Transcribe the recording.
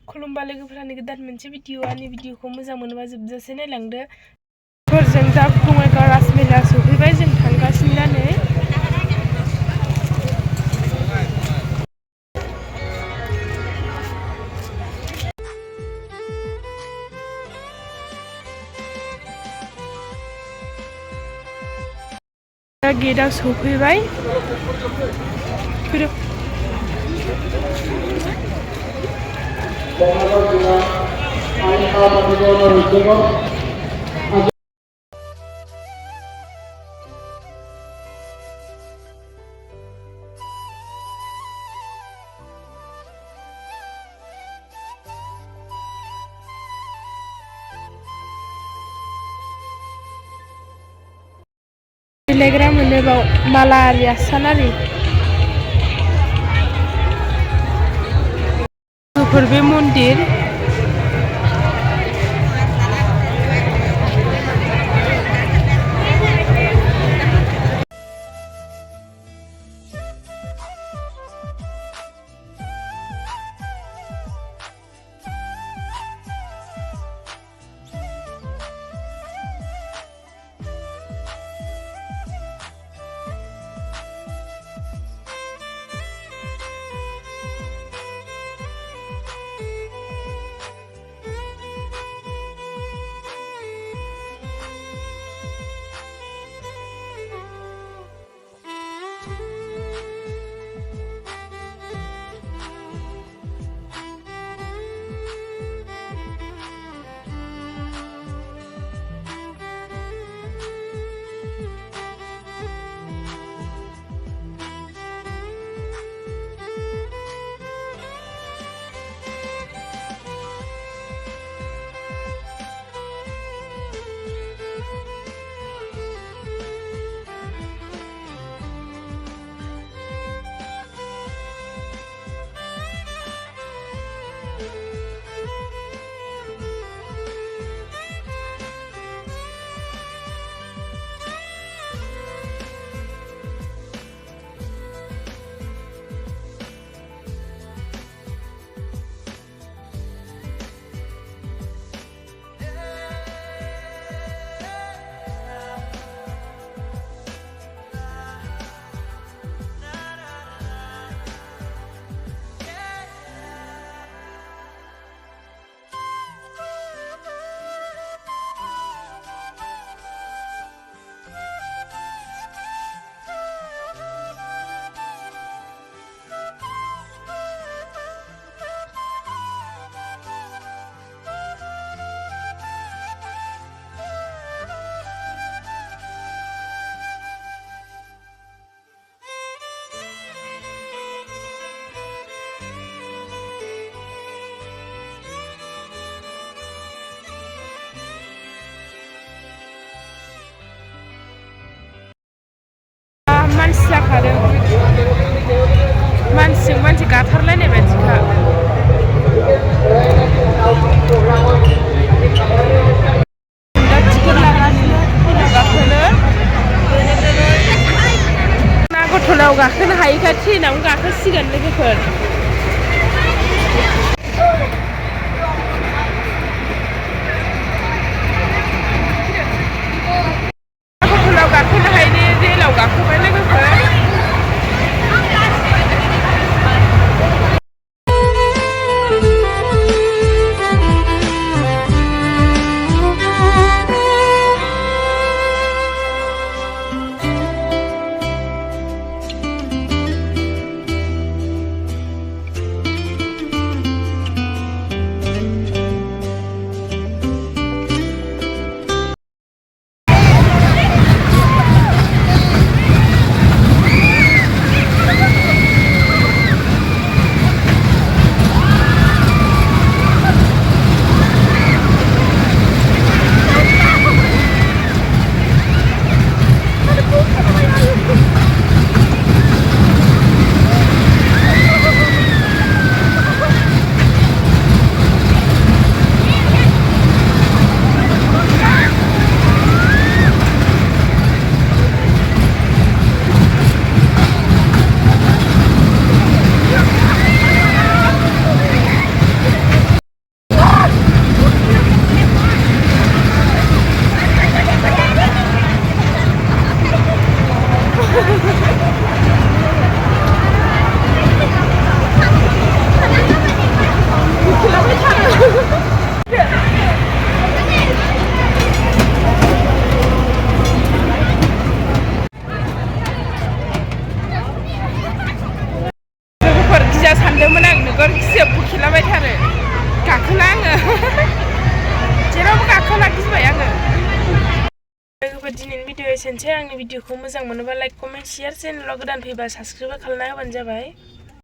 खुलुमबा लोगोफोरानो गोदान मोनसे भिडिअ आंनि भिडिअखौ मोजां मोनोबा जोबजासे नायलांदो। जों दा बङाइगाव राजमेला सफैबाय, जों थांगासिनो दा नै। दा गेटआव सफैबाय। देलायग्रा मोनो बाव माला आरि आसान आरि। बे मन्दिर मानसि जाखादों, मानसिजों मानसि गाथारलायनाय बायदिखा। दा टिकेट लागासिनो ट्रेनाव गाखोनो। नागरटलायाव गाखोनो हायैखाय ट्रेनावनो गाखोसिगोन लोगोफोर। नागरटलायाव गाखोनो हायैनि रेलाव गाखोबाय लोगोफोर। गिथारो गाखोला आङो जेरावबो गाखोला गिबाय आङो लोगोफोर दिनैनि भिडिअ एसेनोसै आंनि भिडिअखौ मोजां मोनोबा लाइक कमेन्ट शेयार चेनेलाव गोदान फैबा साबस्क्राइब खालामना होबानो जाबाय